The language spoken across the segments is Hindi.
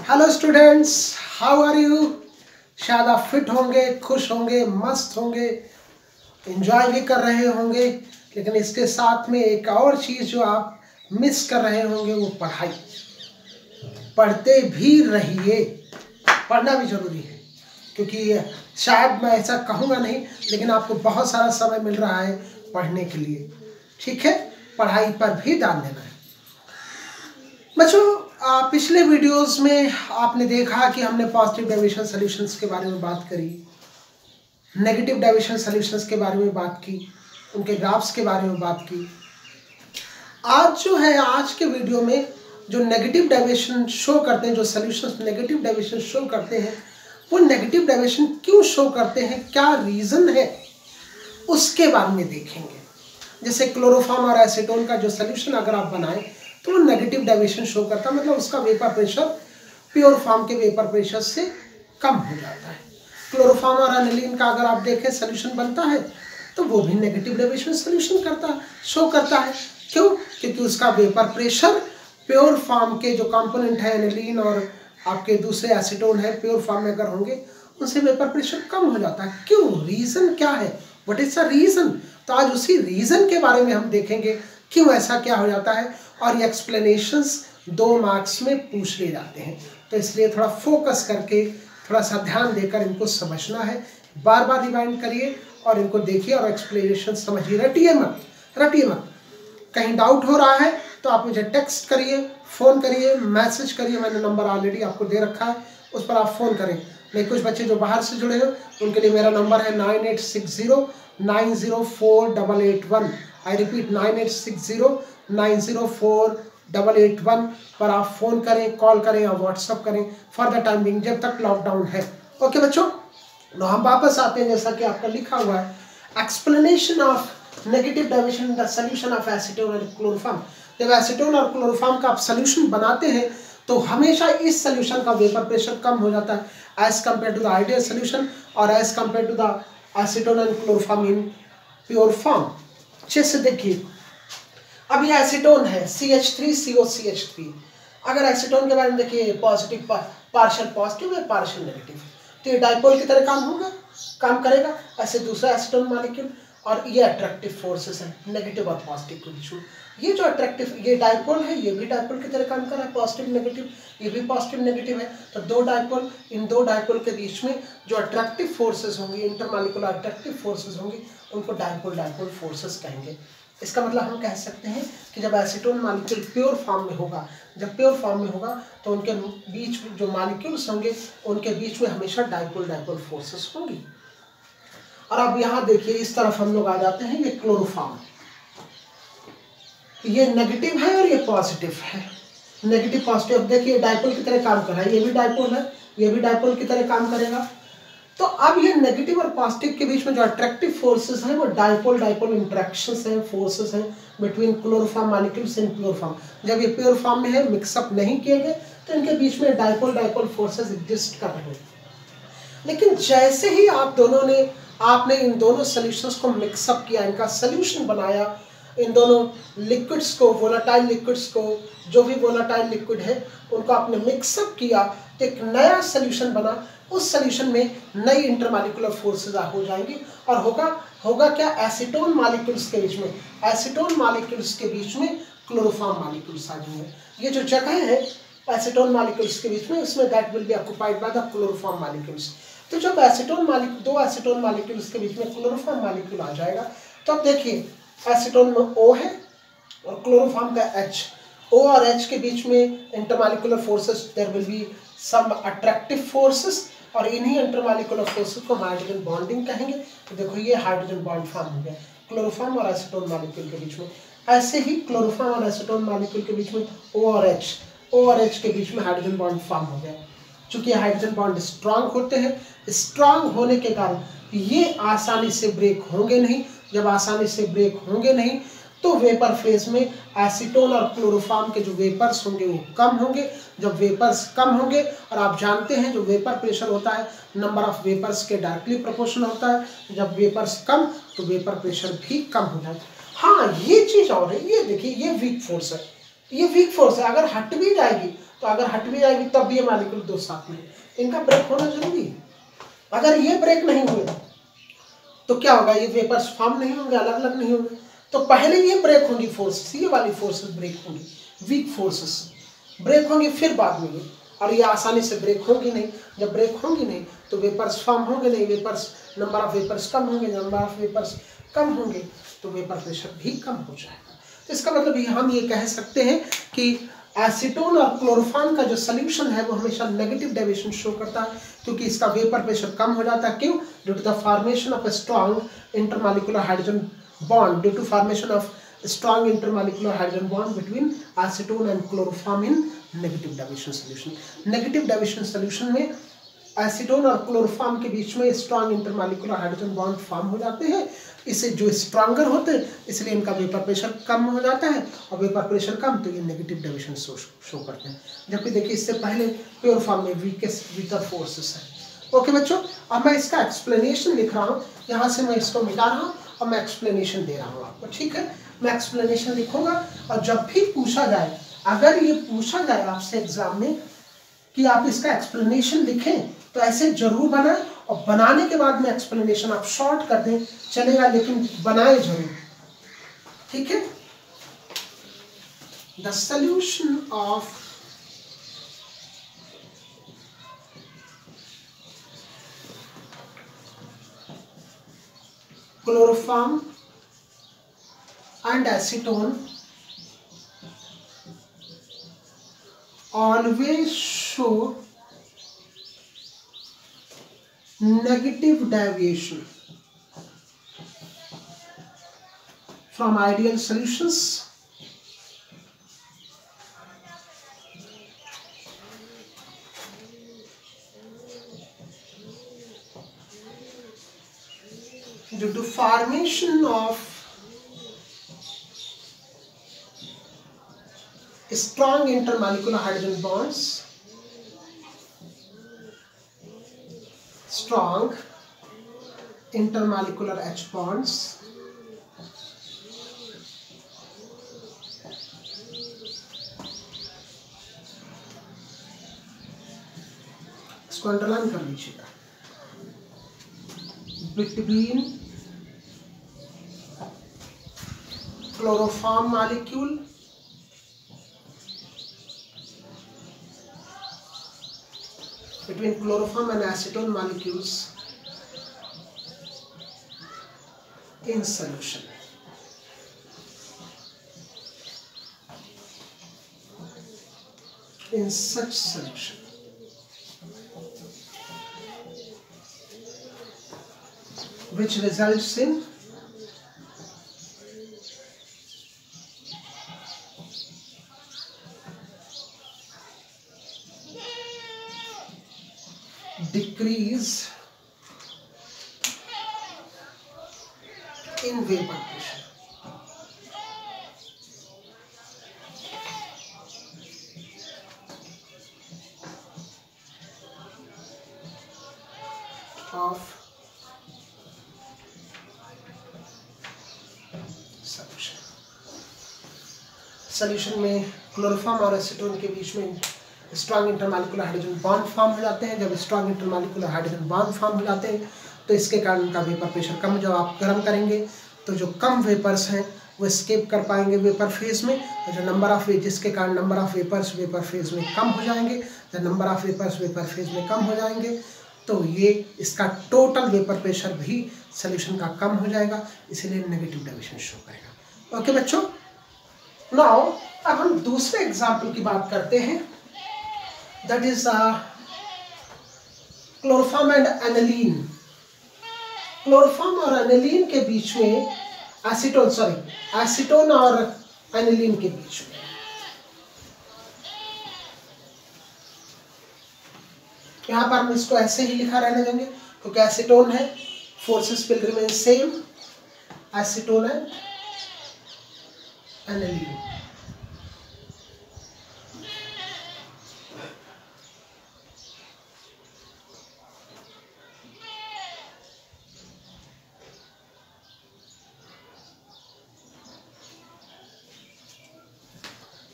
Hello students, how are you. शायद आप फिट होंगे, खुश होंगे, मस्त होंगे, एंजॉय भी कर रहे होंगे, लेकिन इसके साथ में एक और चीज़ जो आप मिस कर रहे होंगे वो पढ़ाई। पढ़ते भी रहिए, पढ़ना भी ज़रूरी है, क्योंकि शायद मैं ऐसा कहूँगा नहीं, लेकिन आपको बहुत सारा समय मिल रहा है पढ़ने के लिए। ठीक है, पढ़ाई पर भी ध्यान देना है बच्चों। पिछले वीडियोस में आपने देखा कि हमने पॉजिटिव डेविएशन सॉल्यूशंस के बारे में बात करी, नेगेटिव डेविएशन सॉल्यूशंस के बारे में बात की, उनके ग्राफ्स के बारे में बात की। आज जो है, आज के वीडियो में जो नेगेटिव डेविएशन शो करते हैं, जो सॉल्यूशंस नेगेटिव डेविएशन शो करते हैं, वो नेगेटिव डेविएशन क्यों शो करते हैं, क्या रीज़न है, उसके बारे में देखेंगे। जैसे क्लोरोफॉर्म और एसीटोन का जो सॉल्यूशन अगर आप बनाएं तो वो नेगेटिव डेविएशन शो करता है, मतलब उसका वेपर प्रेशर प्योर फॉर्म के वेपर प्रेशर से कम हो जाता है। क्लोरोफॉर्म और एनिलीन का अगर आप देखें सॉल्यूशन बनता है तो वो भी नेगेटिव डेविएशन सॉल्यूशन शो करता है। क्यों? क्योंकि उसका वेपर प्रेशर प्योर फॉर्म के जो कंपोनेंट है एनिलीन और आपके दूसरे एसीटोन है, प्योर फॉर्म में अगर होंगे उनसे वेपर प्रेशर कम हो जाता है। क्यों? रीज़न क्या है, व्हाट इज द रीज़न। तो आज उसी रीज़न के बारे में हम देखेंगे, क्यों ऐसा क्या हो जाता है, और ये एक्सप्लेनेशंस 2 मार्क्स में पूछ लिए जाते हैं। तो इसलिए थोड़ा फोकस करके, थोड़ा सा ध्यान देकर इनको समझना है। बार बार रिवाइंड करिए और इनको देखिए और एक्सप्लेनेशन समझिए। रटिए मत। कहीं डाउट हो रहा है तो आप मुझे टेक्स्ट करिए, फ़ोन करिए, मैसेज करिए। मैंने नंबर ऑलरेडी आपको दे रखा है, उस पर आप फ़ोन करें। नहीं, कुछ बच्चे जो बाहर से जुड़े हैं उनके लिए मेरा नंबर है 9860904881। आई रिपीट 9860904881 पर आप फ़ोन करें, कॉल करें या व्हाट्सअप करें फॉर द टाइम बिंग, जब तक लॉकडाउन है। ओके बच्चों, हम वापस आते हैं। जैसा कि आपका लिखा हुआ है, explanation of negative deviation in the solution of acetone और क्लोरोफॉर्म। जब एसीटोन और क्लोरोफॉर्म का आप सॉल्यूशन बनाते हैं तो हमेशा इस सॉल्यूशन का वेपर प्रेशर कम हो जाता है as compare to the ideal solution और as compare to the acetone and chloroform in pure form. अच्छे से देखिए, अब ये एसीटोन है CH3COCH3। अगर एसीटोन के बारे में देखिए, पॉजिटिव पार्शियल पॉजिटिव है, पार्शियल नेगेटिव, तो ये डाइपोल की तरह काम करेगा ऐसे दूसरा एसीटोन मॉलिक्यूल। और ये अट्रैक्टिव फोर्सेस है नेगेटिव और पॉजिटिव के बीच में। ये जो अट्रैक्टिव, ये डाइपोल है, ये भी डाइपोल की तरह काम कर रहा है, पॉजिटिव नेगेटिव, ये भी पॉजिटिव नेगेटिव है। तो दो डाइपोल, इन दो डाइपोल के बीच में जो अट्रैक्टिव फोर्सेस होंगी, इंटरमॉलिक्यूलर अट्रैक्टिव फोर्सेस होंगी, उनको डाइपोल फोर्सेस कहेंगे। इसका मतलब हम कह सकते हैं कि जब एसीटोन मॉलिक्यूल प्योर फॉर्म में होगा, जब प्योर फॉर्म में होगा तो उनके बीच जो मॉलिक्यूल्स होंगे उनके बीच में हमेशा डाइपोल फोर्सेस होंगी। और अब यहाँ देखिए, इस तरफ हम लोग आ जाते हैं, ये क्लोरोफॉर्म, ये नेगेटिव है और ये पॉजिटिव है। नेगेटिव पॉजिटिव, देखिए डाइपोल की तरह काम कर रहा है, ये भी डाइपोल है, ये भी डाइपोल की तरह काम करेगा। तो अब ये नेगेटिव और पॉजिटिव के बीच में जो अट्रैक्टिव फोर्सेस हैं वो डाइपोल इंटरेक्शंस हैं, फोर्सेस हैं between chloroform molecules in pure form. जब ये प्योर फॉर्म में है, मिक्सअप नहीं किए गए, तो इनके बीच में डाइपोल फोर्सेस एग्जिस्ट कर रहे हैं। लेकिन जैसे ही आपने इन दोनों सॉल्यूशंस को मिक्सअप किया, इनका सॉल्यूशन बनाया, इन दोनों लिक्विड्स को, वोलेटाइल लिक्विड्स को, जो भी वोलेटाइल लिक्विड है उनको आपने मिक्सअप किया, तो एक नया सॉल्यूशन बना। उस सॉल्यूशन में नई इंटरमॉलिक्यूलर फोर्सेस हो जाएंगी और होगा क्या, एसीटोन मॉलिक्यूल्स के बीच में, एसीटोन मॉलिक्यूल्स के बीच में क्लोरोफॉर्म मॉलिक्यूल्स आ जाएंगे। ये जो जगह है एसीटोन मॉलिक्यूल्स के बीच में, उसमें that will be occupied by the chloroform molecules. तो जब दो एसीटोन मॉलिक्यूल्स के बीच में क्लोरोफॉर्म मॉलिक्यूल आ जाएगा, तो अब देखिए एसीटोन में O है और क्लोरोफॉर्म का H। O और H के बीच में intermolecular forces, there will be some attractive forces, और इन्हीं इंटरमॉलिक्यूलर फोर्सेस को हाइड्रोजन बॉन्डिंग कहेंगे। तो देखो ये हाइड्रोजन बॉन्ड फॉर्म हो गया क्लोरोफॉर्म और एसीटोन मॉलिक्यूल के बीच में। ऐसे ही क्लोरोफॉर्म और एसीटोन मॉलिक्यूल के बीच में O और H के बीच में हाइड्रोजन बॉन्ड फॉर्म हो गया। चूंकि हाइड्रोजन बॉन्ड स्ट्रांग होते हैं, स्ट्रांग होने के कारण ये आसानी से ब्रेक होंगे नहीं। जब आसानी से ब्रेक होंगे नहीं तो वेपर फेज में एसीटोन और क्लोरोफॉर्म के जो वेपर्स होंगे वो कम होंगे। जब वेपर्स कम होंगे, और आप जानते हैं जो वेपर प्रेशर होता है नंबर ऑफ वेपर्स के डायरेक्टली प्रोपोर्शनल होता है। जब वेपर्स कम तो वेपर प्रेशर भी कम हो जाता है। हाँ, ये चीज़ और है, ये देखिए, ये वीक फोर्स है, ये वीक फोर्स है। अगर हट भी जाएगी तो अगर हट भी जाएगी तब भी ये मॉलिक्यूल दो साथ में, इनका ब्रेक होना जरूरी है। अगर ये ब्रेक नहीं हुए तो क्या होगा, ये वेपर्स फॉर्म नहीं होंगे, अलग अलग नहीं होंगे। तो पहले ये ब्रेक होंगी फोर्सेस, ये वाली फोर्सेस ब्रेक होंगी, वीक फोर्सेस ब्रेक होंगी, फिर बाद में ये, और ये आसानी से ब्रेक होंगी नहीं। जब ब्रेक होंगी नहीं तो वेपर्स फॉर्म होंगे नहीं, वेपर्स नंबर ऑफ वेपर्स कम होंगे, नंबर ऑफ वेपर्स कम होंगे तो वेपर प्रेशर भी कम हो जाएगा। तो इसका मतलब ये हम ये कह सकते हैं कि एसीटोन और क्लोरोफॉर्म का जो सोल्यूशन है वो हमेशा नेगेटिव डेविएशन शो करता है, क्योंकि इसका वेपर प्रेशर कम हो जाता है। क्यों? Due to the formation of a strong intermolecular hydrogen bond, due to formation of strong intermolecular hydrogen bond between acetone and chloroform in negative deviation solution. Negative deviation solution में एसीटोन और क्लोरोफॉर्म के बीच में strong intermolecular hydrogen bond form हो जाते हैं। इससे जो स्ट्रॉन्गर होते हैं इसलिए इनका वेपर प्रेशर कम हो जाता है, और वेपर प्रेशर कम तो ये नेगेटिव डेविएशन शो करते हैं। जबकि देखिए इससे पहले प्योर फॉर्म में वीकर फोर्सेस है। ओके बच्चों, अब मैं इसका एक्सप्लेनेशन लिख रहा हूँ, यहाँ से मैं इसको मिटा रहा हूँ और मैं एक्सप्लेनेशन दे रहा हूँ आपको। ठीक है, मैं एक्सप्लेनेशन लिखूंगा, और जब भी पूछा जाए, अगर ये पूछा जाए आपसे एग्जाम में कि आप इसका एक्सप्लेनेशन लिखें तो ऐसे जरूर बनाएं, और बनाने के बाद में एक्सप्लेनेशन आप शॉर्ट कर दें चलेगा, लेकिन बनाए जरूर। ठीक है, the solution of chloroform and acetone always show negative deviation from ideal solutions due to formation of strong intermolecular hydrogen bonds, strong intermolecular H bonds, इसको अंडरलाइन कर लीजिएगा, between chloroform molecule between chloroform and acetone molecules in solution. In such solution, which results in decrease in vapor pressure. Of solution. Solution में क्लोरोफॉर्म और एसीटोन के बीच में strong intermolecular hydrogen bond form हो जाते हैं। जब strong intermolecular hydrogen bond form हो जाते हैं तो इसके कारण उनका वेपर प्रेशर कम, जब आप गर्म करेंगे तो जो कम वेपर्स हैं वो स्केप कर पाएंगे वेपर फेज में, और जो नंबर ऑफ जिसके कारण number of vapours vapour phase में कम हो जाएंगे। जब number of vapours vapour phase में कम हो जाएंगे तो ये इसका टोटल वेपर प्रेशर भी सॉल्यूशन का कम हो जाएगा, इसीलिए नेगेटिव डेविएशन शो करेगा। ओके बच्चों, नाउ अब हम दूसरे एग्जाम्पल की बात करते हैं, that is chloroform and aniline. Chloroform और एनिलीन के बीच में एसीटोन और एनिलीन के बीच में यहाँ पर हम इसको ऐसे ही लिखा रहने देंगे क्योंकि एसीटोन है, forces will remain same, acetone and aniline.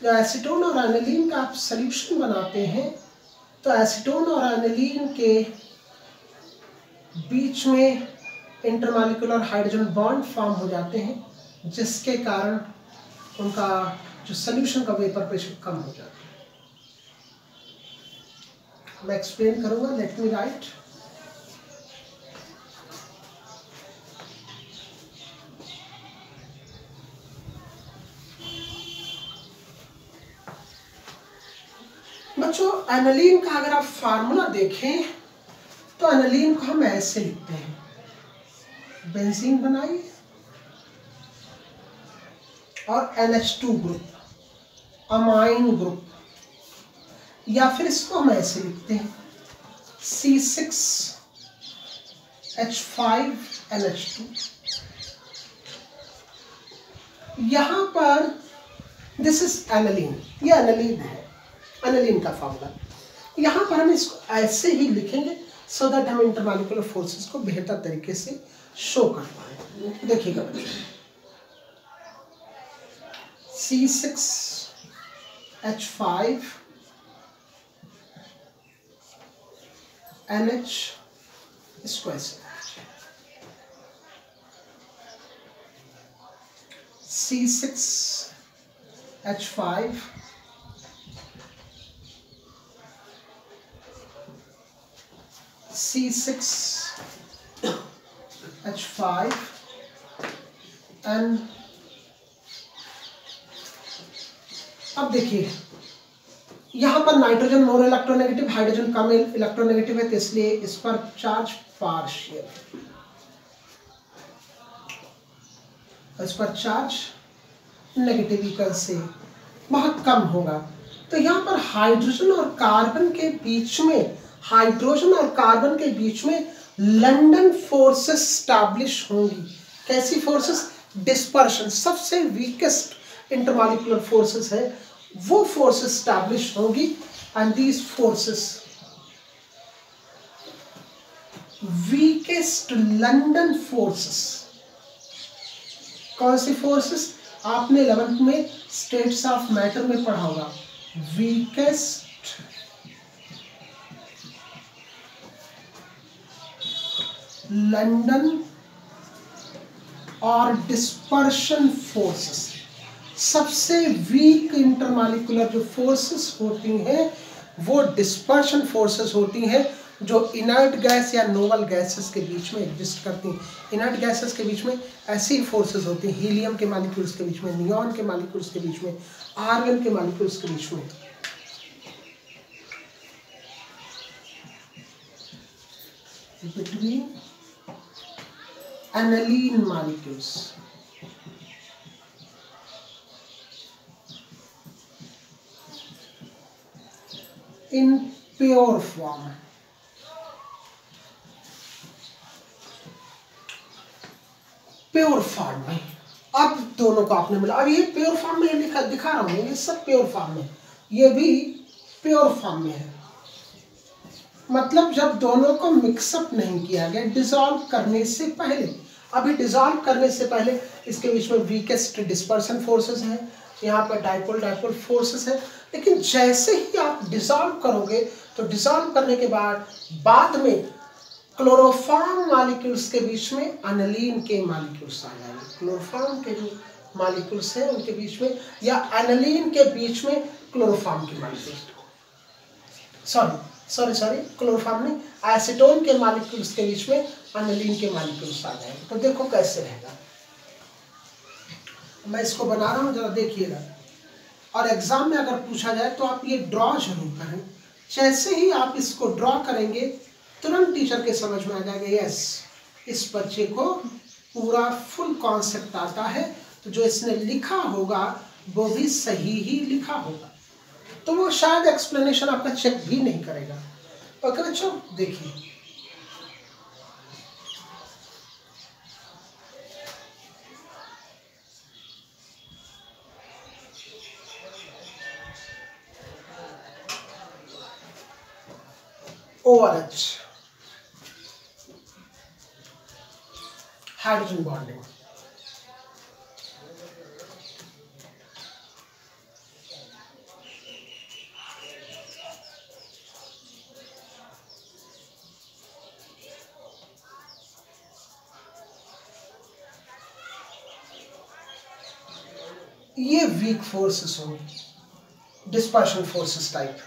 जो एसीटोन और एनिलीन का आप सॉल्यूशन बनाते हैं तो एसीटोन और एनिलीन के बीच में इंटरमॉलिक्यूलर हाइड्रोजन बॉन्ड फॉर्म हो जाते हैं, जिसके कारण उनका जो सॉल्यूशन का वेपर प्रेशर कम हो जाता है। मैं एक्सप्लेन करूंगा, लेट मी राइट। बच्चों, एनिलीन का अगर आप फार्मूला देखें तो एनिलीन को हम ऐसे लिखते हैं, बेंजीन बनाइए और NH2 ग्रुप, अमाइन ग्रुप, या फिर इसको हम ऐसे लिखते हैं C6H5NH2। यहां पर दिस इज एनिलीन, ये एनिलीन है, एनिलीन का फॉर्मूला। यहां पर हम इसको ऐसे ही लिखेंगे सो दैट हम इंटरमॉलिक्यूलर फोर्सेस को बेहतर तरीके से शो कर पाए। देखिएगा बच्चों, C6H5NH इसको ऐसे C6H5 C6H5N। अब देखिए यहां पर नाइट्रोजन नॉन इलेक्ट्रोनेगेटिव, हाइड्रोजन कम इलेक्ट्रोनेगेटिव है, तो इसलिए इस पर चार्ज पार्शियल, इस पर चार्ज नेगेटिव इक्वल से बहुत कम होगा। तो यहाँ पर हाइड्रोजन और कार्बन के बीच में, हाइड्रोजन और कार्बन के बीच में लंडन फोर्सेस स्टैब्लिश होंगी। कैसी फोर्सेस? डिस्पर्शन, सबसे वीकेस्ट इंटरमॉलिक्यूलर फोर्सेस है वो फोर्सेस स्टैब्लिश होंगी। And these forces, weakest London forces, कौन सी फोर्सेस? आपने 11th में स्टेट्स ऑफ मैटर में पढ़ा होगा, वीकेस्ट लंडन और डिस्पर्शन फोर्सेस। सबसे वीक इंटरमॉलिक्यूलर जो फोर्सेस होती हैं वो डिस्पर्शन फोर्सेस होती हैं, जो इनर्ट गैस या नोवल गैसेस के बीच में एग्जिस्ट करती हैं। इनर्ट गैसेस के बीच में ऐसी फोर्सेस होती हैं, हीलियम के मॉलिक्यूल्स के बीच में, नियॉन के मॉलिक्यूल्स के बीच में, आर्गन के मॉलिक्यूल्स के बीच में। बिटवीन एनिलीन मॉलिक्यूल्स, इन प्योर फॉर्म, प्योर फॉर्म में। अब दोनों को आपने मिला, अब ये प्योर फॉर्म में लिखा दिखा रहा हूं, ये सब प्योर फॉर्म में, ये भी प्योर फॉर्म में है। मतलब जब दोनों को मिक्सअप नहीं किया गया डिसॉल्व करने से पहले। अभी डिसॉल्व करने से पहले इसके बीच में वीकेस्ट डिस्पर्सन फोर्सेस है, यहाँ पर डाइपोल डाइपोल फोर्सेस है। लेकिन जैसे ही आप डिसॉल्व करोगे तो डिसॉल्व करने के बाद में क्लोरोफॉर्म मॉलिक्यूल्स के बीच में एनिलीन के मॉलिक्यूल्स आ जाएंगे। क्लोरोफॉर्म के जो मॉलिक्यूल्स हैं उनके बीच में, या एनिलीन के बीच में क्लोरोफॉर्म के मॉलिक्यूल्स, सॉरी क्लोरोफॉर्म नहीं, एसीटोन के मॉलिक्यूल्स के बीच में एनिलीन के मॉलिक्यूल्स आ जाएंगे। तो देखो कैसे रहेगा, मैं इसको बना रहा हूँ, जरा देखिएगा। और एग्जाम में अगर पूछा जाए तो आप ये ड्रॉ जरूर करें। जैसे ही आप इसको ड्रॉ करेंगे तुरंत टीचर के समझ में आ जाएगा, यस इस बच्चे को पूरा फुल कॉन्सेप्ट आता है, तो जो इसने लिखा होगा वो भी सही ही लिखा होगा। तो वो शायद एक्सप्लेनेशन आपका चेक भी नहीं करेगा। ओके बच्चों, देखिए ORH, हाइड्रोजन बॉन्डिंग। ये वीक फोर्सेस होंगे, डिस्पर्शन फोर्सेस टाइप।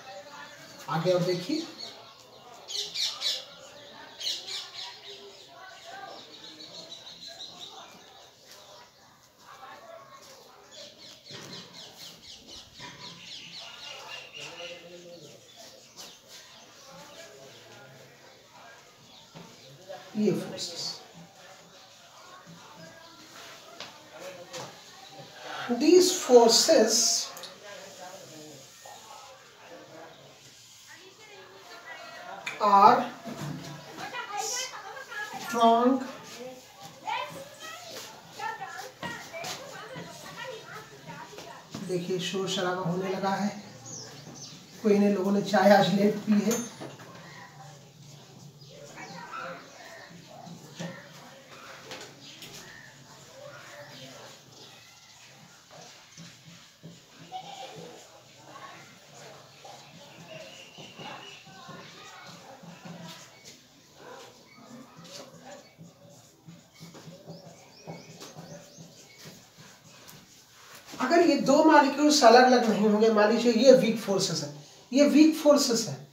आगे और देखिए, ये forces, these forces are strong देखिए शोर शराबा होने लगा है, कोई ने लोगों ने चाय आज लेट पी है। अगर ये दो मॉलिक्यूल्स अलग अलग नहीं होंगे, मान लीजिए ये वीक फोर्सेस है, ये वीक फोर्सेस है,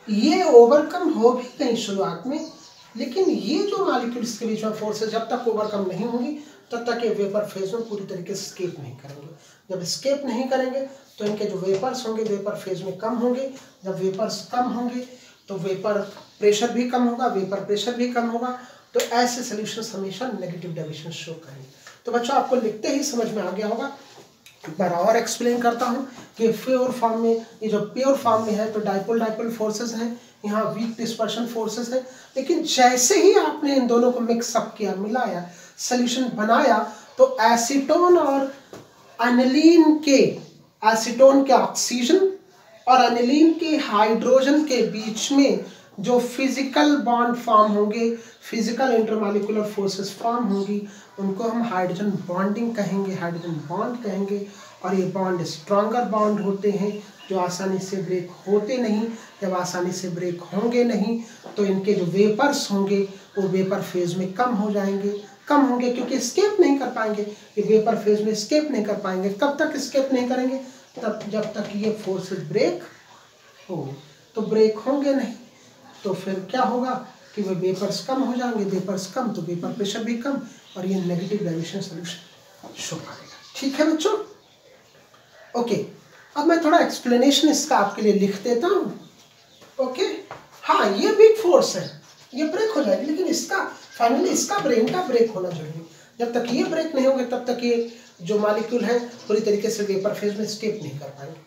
ये ओवरकम हो भी गई शुरुआत में, लेकिन ये जो मॉलिक्यूल्स के बीच में फोर्सेस जब तक ओवरकम नहीं होंगी तब तक ये वेपर फेज में पूरी तरीके से स्केप नहीं करेंगे। जब स्केप नहीं करेंगे तो इनके जो वेपर्स होंगे वेपर फेज में कम होंगे, जब वेपर्स कम होंगे तो वेपर प्रेशर भी कम होगा, वेपर प्रेशर भी कम होगा, तो ऐसे सॉल्यूशंस हमेशा नेगेटिव डेविएशन शो करेंगे। तो बच्चों आपको लिखते ही समझ में आ गया होगा। एक बार और एक्सप्लेन करता हूँ कि प्योर फॉर्म में, ये जो प्योर फॉर्म में है तो डाइपोल डाइपोल फोर्सेस हैं, यहाँ वीक डिस्पर्शन फोर्सेस है, लेकिन जैसे ही आपने इन दोनों को मिक्सअप किया, मिलाया, सोल्यूशन बनाया, तो एसीटोन और अनिलीन के, एसीटोन के ऑक्सीजन और अनिलीन के हाइड्रोजन के बीच में जो फिजिकल बॉन्ड फॉर्म होंगे, फिजिकल इंटरमॉलिक्यूलर फोर्सेस फॉर्म होंगी, उनको हम हाइड्रोजन बॉन्डिंग कहेंगे, हाइड्रोजन बॉन्ड कहेंगे। और ये बॉन्ड स्ट्रॉन्गर बॉन्ड होते हैं जो आसानी से ब्रेक होते नहीं। जब आसानी से ब्रेक होंगे नहीं तो इनके जो वेपर्स होंगे वो वेपर फेज में कम होंगे क्योंकि स्केप नहीं कर पाएंगे, ये वेपर फेज में स्केप नहीं कर पाएंगे। कब तक स्केप नहीं करेंगे? तब जब तक ये फोर्सेस ब्रेक हो। तो ब्रेक होंगे नहीं तो फिर क्या होगा कि वे वेपर्स कम हो जाएंगे, वेपर्स कम तो वेपर प्रेशर भी कम, और ये नेगेटिव डेविएशन सॉल्यूशन शो करेगा। ठीक है बच्चों? ओके, अब मैं थोड़ा एक्सप्लेनेशन इसका आपके लिए लिख देता हूँ। ओके, हाँ ये वीक फोर्स है, ये ब्रेक हो जाएगी, लेकिन इसका फाइनली इसका ब्रेन का ब्रेक होना जरूरी। जब तक ये ब्रेक नहीं होंगे तब तक ये जो मॉलिक्यूल है पूरी तरीके से वेपर फेज में स्केप नहीं कर पाएंगे,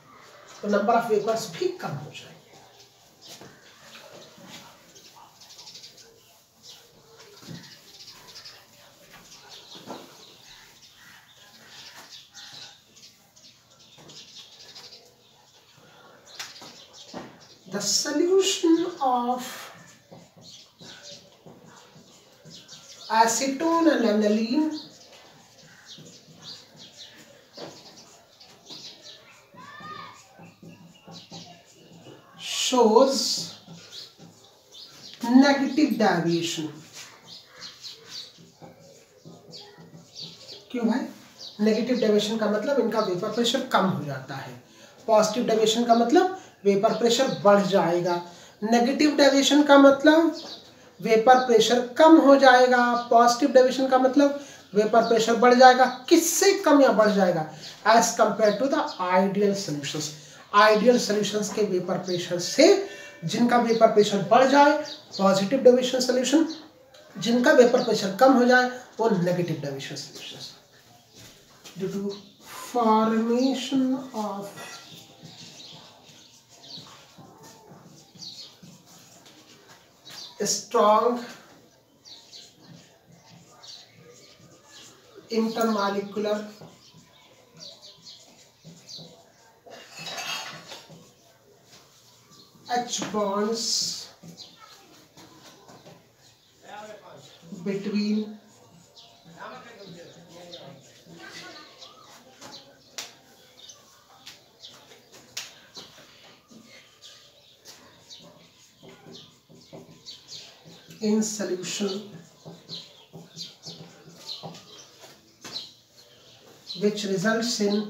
तो नंबर ऑफ वेपर्स भी कम हो जाएंगे। The solution of acetone and aniline shows negative deviation। क्यों भाई? नेगेटिव डेविएशन का मतलब इनका वेपर प्रेशर कम हो जाता है, पॉजिटिव डेविएशन का मतलब वेपर प्रेशर बढ़ जाएगा, नेगेटिव डेविएशन का मतलब वेपर प्रेशर कम हो जाएगा, पॉजिटिव डेविएशन का मतलब वेपर प्रेशर बढ़ जाएगा। किससे कम या बढ़ जाएगा? As compare to the ideal solutions. Ideal solutions के वेपर प्रेशर से जिनका वेपर प्रेशर बढ़ जाए पॉजिटिव डेविएशन सॉल्यूशन, जिनका वेपर प्रेशर कम हो जाए वो negative deviation solutions. Due to formation of strong intermolecular H bonds between in solution which results in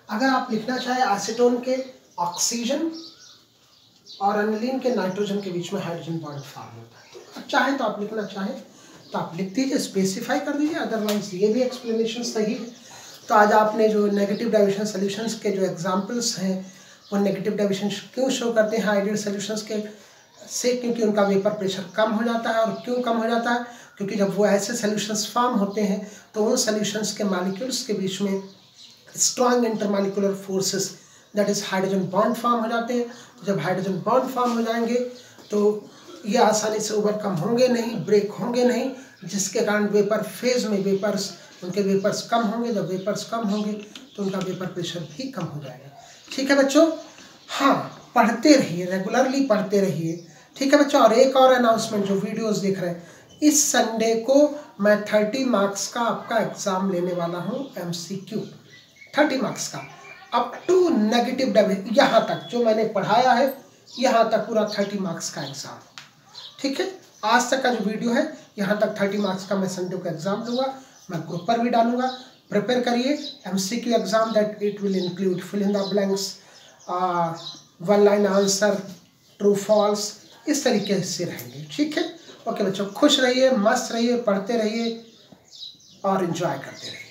अगर आप लिखना चाहे एसीटोन के ऑक्सीजन और एनिलीन के नाइट्रोजन के बीच में हाइड्रोजन बॉन्ड फॉर्म होता है, तो चाहे तो आप लिखना चाहे तो आप लिख दीजिए, स्पेसिफाई कर दीजिए, अदरवाइज ये भी एक्सप्लेनेशन सही है। तो आज आपने जो नेगेटिव डाइल्यूशन सॉल्यूशंस के जो एग्जांपल्स हैं वो नेगेटिव डाइल्यूशन क्यों शो करते हैं आइडियल सॉल्यूशंस के से, क्योंकि उनका वेपर प्रेशर कम हो जाता है। और क्यों कम हो जाता है? क्योंकि जब वो ऐसे सॉल्यूशंस फॉर्म होते हैं तो उन सॉल्यूशंस के मॉलिक्यूल्स के बीच में strong intermolecular forces that is hydrogen bond form हो जाते हैं। तो जब हाइड्रोजन बॉन्ड फॉर्म हो जाएंगे तो ये आसानी से ओवरकम होंगे नहीं, ब्रेक होंगे नहीं, जिसके कारण वेपर फेज में उनके वेपर्स कम होंगे। जब वेपर्स कम होंगे तो उनका वेपर प्रेशर भी कम हो जाएगा। ठीक है बच्चों? हाँ, पढ़ते रहिए, रेगुलरली पढ़ते रहिए। ठीक है बच्चों? और एक और अनाउंसमेंट, जो वीडियोस देख रहे हैं, इस संडे को मैं 30 मार्क्स का आपका एग्जाम लेने वाला हूँ, MCQ 30 मार्क्स का, अप टू नेगेटिव डाइल्यूशन, यहाँ तक जो मैंने पढ़ाया है यहाँ तक पूरा 30 मार्क्स का एग्जाम। ठीक है? आज तक का जो वीडियो है यहाँ तक 30 मार्क्स का मैं संडे को एग्जाम दूंगा, मैं ग्रुप पर भी डालूंगा। प्रिपेयर करिए। MCQ exam that it will include fill in the blanks, one line answer, true false, इस तरीके से रहेंगे। ठीक है? ओके बच्चों, खुश रहिए, मस्त रहिए, पढ़ते रहिए और एंजॉय करते रहिए।